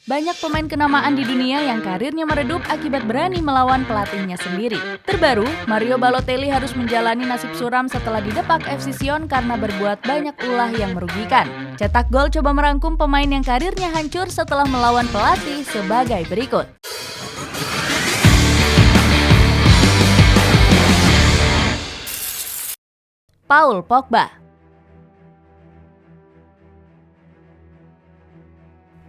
Banyak pemain kenamaan di dunia yang karirnya meredup akibat berani melawan pelatihnya sendiri. Terbaru, Mario Balotelli harus menjalani nasib suram setelah didepak FC Sion karena berbuat banyak ulah yang merugikan. Cetak Gol coba merangkum pemain yang karirnya hancur setelah melawan pelatih sebagai berikut. Paul Pogba.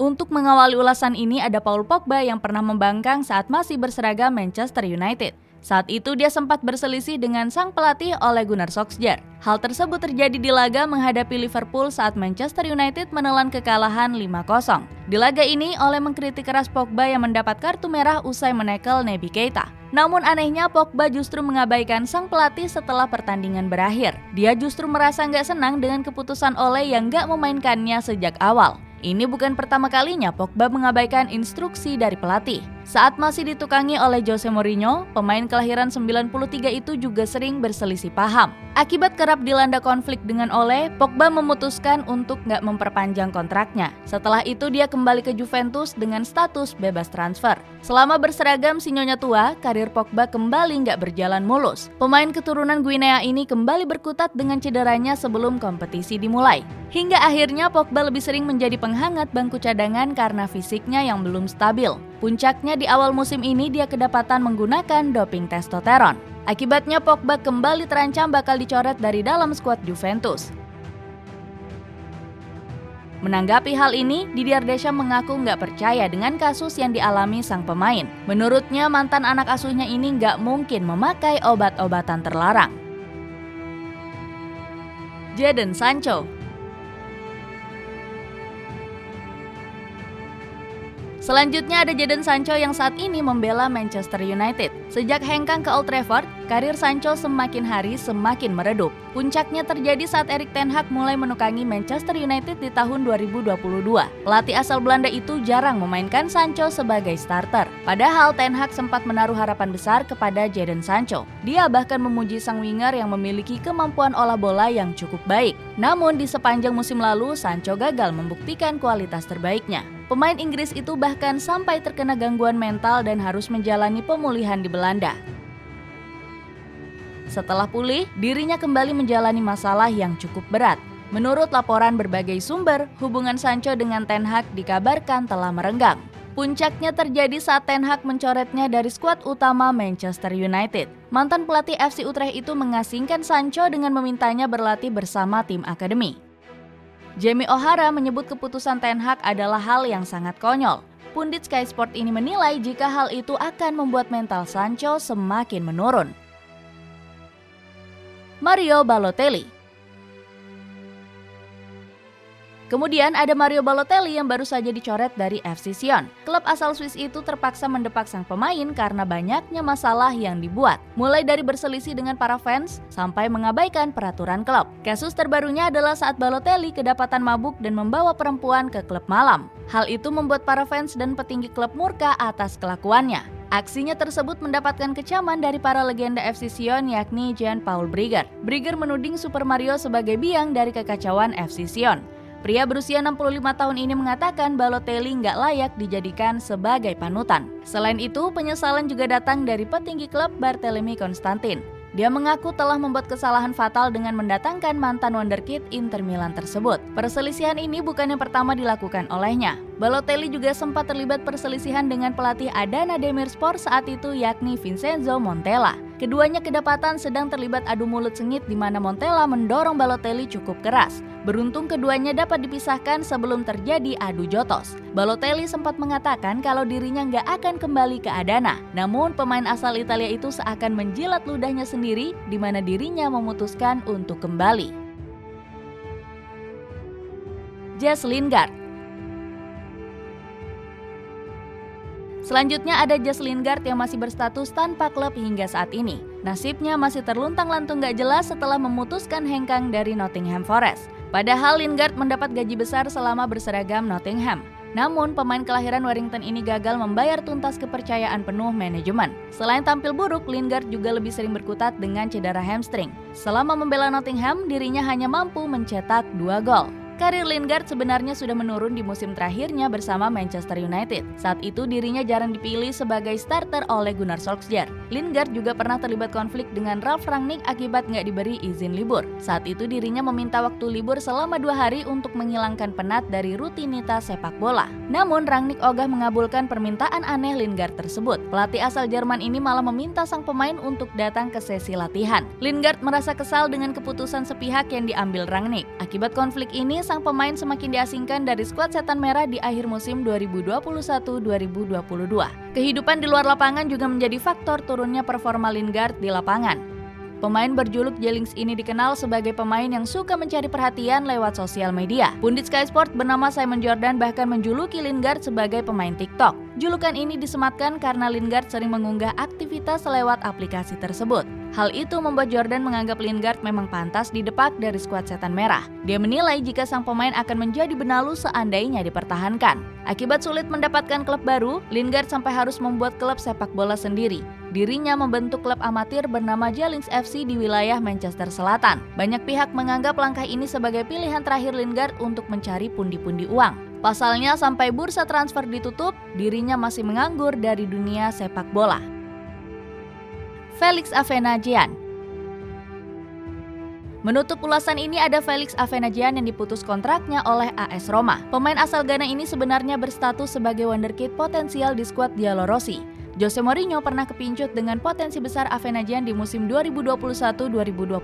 Untuk mengawali ulasan ini ada Paul Pogba yang pernah membangkang saat masih berseragam Manchester United. Saat itu dia sempat berselisih dengan sang pelatih Ole Gunnar Solskjaer. Hal tersebut terjadi di laga menghadapi Liverpool saat Manchester United menelan kekalahan 5-0. Di laga ini, Ole mengkritik keras Pogba yang mendapat kartu merah usai menekel Naby Keita. Namun anehnya Pogba justru mengabaikan sang pelatih setelah pertandingan berakhir. Dia justru merasa nggak senang dengan keputusan Ole yang nggak memainkannya sejak awal. Ini bukan pertama kalinya Pogba mengabaikan instruksi dari pelatih. Saat masih ditukangi oleh Jose Mourinho, pemain kelahiran 93 itu juga sering berselisih paham. Akibat kerap dilanda konflik dengan Ole, Pogba memutuskan untuk nggak memperpanjang kontraknya. Setelah itu dia kembali ke Juventus dengan status bebas transfer. Selama berseragam sinyonya tua, karir Pogba kembali nggak berjalan mulus. Pemain keturunan Guinea ini kembali berkutat dengan cederanya sebelum kompetisi dimulai. Hingga akhirnya Pogba lebih sering menjadi penghangat bangku cadangan karena fisiknya yang belum stabil. Puncaknya di awal musim ini dia kedapatan menggunakan doping testosteron. Akibatnya Pogba kembali terancam bakal dicoret dari dalam skuad Juventus. Menanggapi hal ini, Didier Deschamps mengaku nggak percaya dengan kasus yang dialami sang pemain. Menurutnya mantan anak asuhnya ini nggak mungkin memakai obat-obatan terlarang. Jadon Sancho. Selanjutnya ada Jadon Sancho yang saat ini membela Manchester United. Sejak hengkang ke Old Trafford, karir Sancho semakin hari semakin meredup. Puncaknya terjadi saat Erik ten Hag mulai menukangi Manchester United di tahun 2022. Pelatih asal Belanda itu jarang memainkan Sancho sebagai starter. Padahal ten Hag sempat menaruh harapan besar kepada Jadon Sancho. Dia bahkan memuji sang winger yang memiliki kemampuan olah bola yang cukup baik. Namun di sepanjang musim lalu, Sancho gagal membuktikan kualitas terbaiknya. Pemain Inggris itu bahkan sampai terkena gangguan mental dan harus menjalani pemulihan di Belanda. Setelah pulih, dirinya kembali menjalani masalah yang cukup berat. Menurut laporan berbagai sumber, hubungan Sancho dengan ten Hag dikabarkan telah merenggang. Puncaknya terjadi saat ten Hag mencoretnya dari skuad utama Manchester United. Mantan pelatih FC Utrecht itu mengasingkan Sancho dengan memintanya berlatih bersama tim akademi. Jamie O'Hara menyebut keputusan ten Hag adalah hal yang sangat konyol. Pundit Sky Sport ini menilai jika hal itu akan membuat mental Sancho semakin menurun. Mario Balotelli. Kemudian ada Mario Balotelli yang baru saja dicoret dari FC Sion. Klub asal Swiss itu terpaksa mendepak sang pemain karena banyaknya masalah yang dibuat. Mulai dari berselisih dengan para fans sampai mengabaikan peraturan klub. Kasus terbarunya adalah saat Balotelli kedapatan mabuk dan membawa perempuan ke klub malam. Hal itu membuat para fans dan petinggi klub murka atas kelakuannya. Aksinya tersebut mendapatkan kecaman dari para legenda FC Sion yakni Jean-Paul Brigger. Brigger menuding Super Mario sebagai biang dari kekacauan FC Sion. Pria berusia 65 tahun ini mengatakan Balotelli nggak layak dijadikan sebagai panutan. Selain itu, penyesalan juga datang dari petinggi klub Barthelemy Constantin. Dia mengaku telah membuat kesalahan fatal dengan mendatangkan mantan wonderkid Inter Milan tersebut. Perselisihan ini bukan yang pertama dilakukan olehnya. Balotelli juga sempat terlibat perselisihan dengan pelatih Adana Demirspor saat itu yakni Vincenzo Montella. Keduanya kedapatan sedang terlibat adu mulut sengit di mana Montella mendorong Balotelli cukup keras. Beruntung keduanya dapat dipisahkan sebelum terjadi adu jotos. Balotelli sempat mengatakan kalau dirinya nggak akan kembali ke Adana. Namun pemain asal Italia itu seakan menjilat ludahnya sendiri di mana dirinya memutuskan untuk kembali. Jesse Lingard. Selanjutnya ada Jesse Lingard yang masih berstatus tanpa klub hingga saat ini. Nasibnya masih terluntang-lantung gak jelas setelah memutuskan hengkang dari Nottingham Forest. Padahal Lingard mendapat gaji besar selama berseragam Nottingham. Namun pemain kelahiran Warrington ini gagal membayar tuntas kepercayaan penuh manajemen. Selain tampil buruk, Lingard juga lebih sering berkutat dengan cedera hamstring. Selama membela Nottingham, dirinya hanya mampu mencetak 2 gol. Karir Lingard sebenarnya sudah menurun di musim terakhirnya bersama Manchester United. Saat itu dirinya jarang dipilih sebagai starter oleh Gunnar Solskjaer. Lingard juga pernah terlibat konflik dengan Ralf Rangnick akibat nggak diberi izin libur. Saat itu dirinya meminta waktu libur selama 2 hari untuk menghilangkan penat dari rutinitas sepak bola. Namun Rangnick ogah mengabulkan permintaan aneh Lingard tersebut. Pelatih asal Jerman ini malah meminta sang pemain untuk datang ke sesi latihan. Lingard merasa kesal dengan keputusan sepihak yang diambil Rangnick. Akibat konflik ini, sang pemain semakin diasingkan dari skuad Setan Merah di akhir musim 2021-2022. Kehidupan di luar lapangan juga menjadi faktor turunnya performa Lingard di lapangan. Pemain berjuluk Jelings ini dikenal sebagai pemain yang suka mencari perhatian lewat sosial media. Pundit Sky Sport bernama Simon Jordan bahkan menjuluki Lingard sebagai pemain TikTok. Julukan ini disematkan karena Lingard sering mengunggah aktivitas lewat aplikasi tersebut. Hal itu membuat Jordan menganggap Lingard memang pantas didepak dari skuad Setan Merah. Dia menilai jika sang pemain akan menjadi benalu seandainya dipertahankan. Akibat sulit mendapatkan klub baru, Lingard sampai harus membuat klub sepak bola sendiri. Dirinya membentuk klub amatir bernama Jelings FC di wilayah Manchester Selatan. Banyak pihak menganggap langkah ini sebagai pilihan terakhir Lingard untuk mencari pundi-pundi uang. Pasalnya sampai bursa transfer ditutup, dirinya masih menganggur dari dunia sepak bola. Felix Afenagian. Menutup ulasan ini ada Felix Afenagian yang diputus kontraknya oleh AS Roma. Pemain asal Ghana ini sebenarnya berstatus sebagai wonderkid potensial di skuad Giallorossi. Jose Mourinho pernah kepincut dengan potensi besar Afenagian di musim 2021-2022.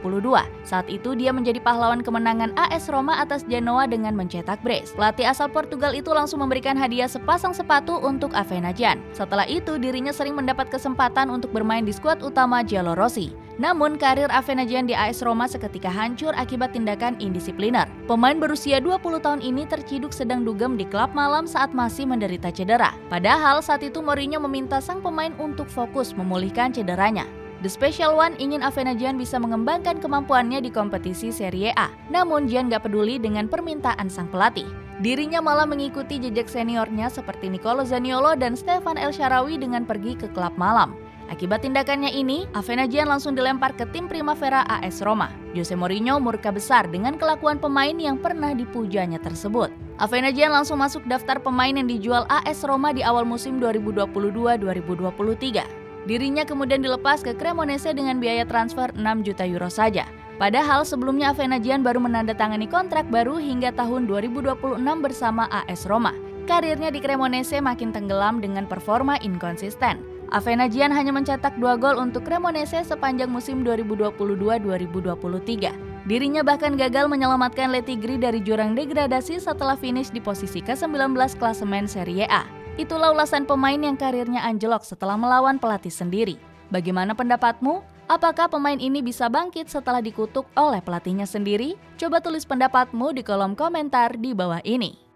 Saat itu dia menjadi pahlawan kemenangan AS Roma atas Genoa dengan mencetak brace. Pelatih asal Portugal itu langsung memberikan hadiah sepasang sepatu untuk Afenagian. Setelah itu dirinya sering mendapat kesempatan untuk bermain di skuad utama Giallorossi. Namun karir Afenagian di AS Roma seketika hancur akibat tindakan indisipliner. Pemain berusia 20 tahun ini terciduk sedang dugem di klub malam saat masih menderita cedera. Padahal saat itu Mourinho meminta sang pemain untuk fokus memulihkan cederanya. The Special One ingin Afenagian bisa mengembangkan kemampuannya di kompetisi Serie A. Namun Gian gak peduli dengan permintaan sang pelatih. Dirinya malah mengikuti jejak seniornya seperti Nicolo Zaniolo dan Stefan El Shaarawy dengan pergi ke klub malam. Akibat tindakannya ini, Afenagian langsung dilempar ke tim Primavera AS Roma. Jose Mourinho murka besar dengan kelakuan pemain yang pernah dipujanya tersebut. Afenagian langsung masuk daftar pemain yang dijual AS Roma di awal musim 2022-2023. Dirinya kemudian dilepas ke Cremonese dengan biaya transfer 6 juta euro saja. Padahal sebelumnya Afenagian baru menandatangani kontrak baru hingga tahun 2026 bersama AS Roma. Karirnya di Cremonese makin tenggelam dengan performa inkonsisten. Afenagian hanya mencetak 2 gol untuk Cremonese sepanjang musim 2022-2023. Dirinya bahkan gagal menyelamatkan Le Tigre dari jurang degradasi setelah finish di posisi ke-19 klasemen Serie A. Itulah ulasan pemain yang karirnya anjlok setelah melawan pelatih sendiri. Bagaimana pendapatmu? Apakah pemain ini bisa bangkit setelah dikutuk oleh pelatihnya sendiri? Coba tulis pendapatmu di kolom komentar di bawah ini.